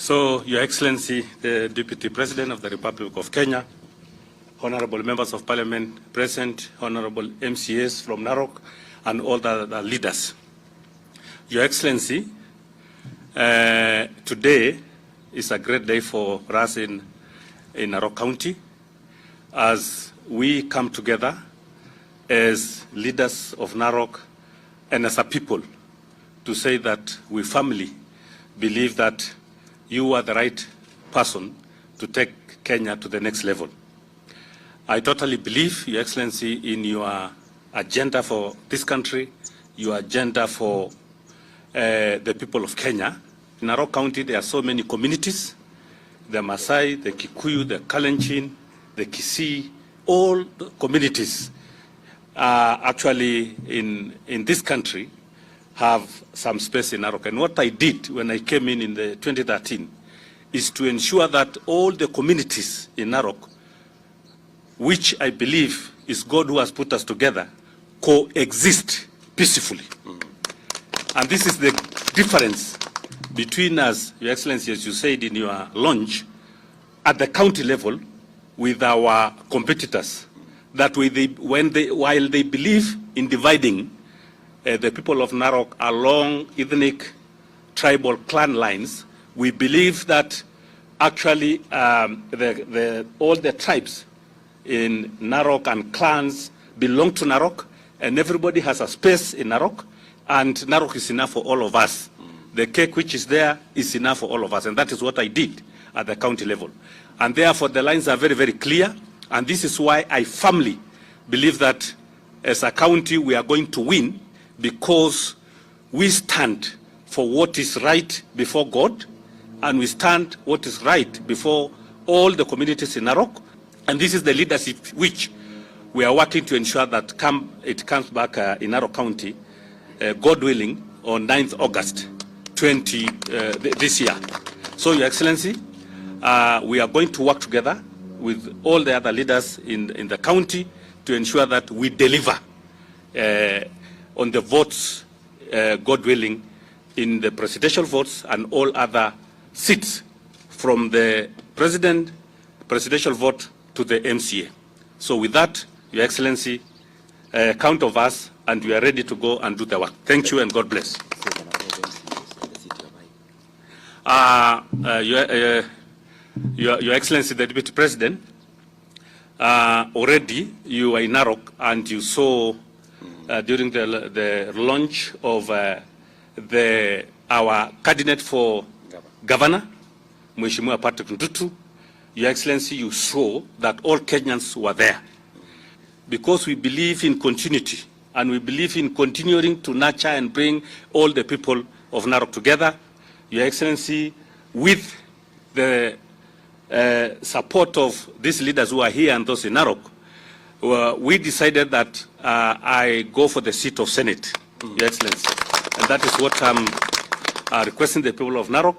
So, Your Excellency, the Deputy President of the Republic of Kenya, Honorable Members of Parliament present, Honorable MCAs from Narok, and all the leaders. Your Excellency, today is a great day for us in Narok County as we come together as leaders of Narok and as a people to say that we firmly believe that you are the right person to take Kenya to the next level. I totally believe, Your Excellency, in your agenda for this country, your agenda for the people of Kenya. In Narok County, there are so many communities, the Maasai, the Kikuyu, the Kalenjin, the Kisii, all the communities actually in this country have some space in Narok. And what I did when I came in the 2013 is to ensure that all the communities in Narok, which I believe is God who has put us together, coexist peacefully. And this is the difference between us, Your Excellency, as you said in your launch, at the county level with our competitors, that while they believe in dividing the people of Narok along ethnic, tribal, clan lines, we believe that actually all the tribes in Narok and clans belong to Narok, and everybody has a space in Narok, and Narok is enough for all of us. The cake which is there is enough for all of us, and that is what I did at the county level. And therefore, the lines are very, very clear, and this is why I firmly believe that as a county we are going to win, because we stand for what is right before God, and we stand what is right before all the communities in Narok, and this is the leadership which we are working to ensure that it comes back in Narok County, God willing, on 9th August 20 this year. So, Your Excellency, we are going to work together with all the other leaders in the county to ensure that we deliver on the votes, God willing, in the presidential votes and all other seats from the presidential vote to the MCA. So with that, Your Excellency, count of us, and we are ready to go and do the work. Thank you and God bless. Your Excellency, the Deputy President, already you are in Narok, and you saw during the launch of our candidate for governor, Mheshimiwa Patrick Ndutu. Your Excellency, you saw that all Kenyans were there, because we believe in continuity, and we believe in continuing to nurture and bring all the people of Narok together. Your Excellency, with the support of these leaders who are here and those in Narok, we decided that I go for the seat of Senate, Your Excellency. And that is what I'm requesting the people of Narok,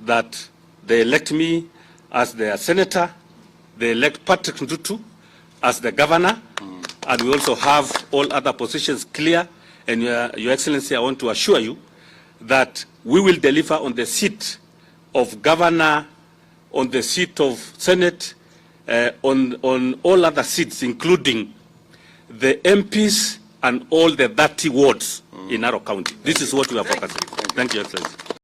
that they elect me as their senator, they elect Patrick Ndutu as the governor, and we also have all other positions clear. And Your Excellency, I want to assure you that we will deliver on the seat of governor, on the seat of Senate, on all other seats, including the MPs and all the 30 wards in Narok County. This is what we are focusing on. Thank you, Excellency.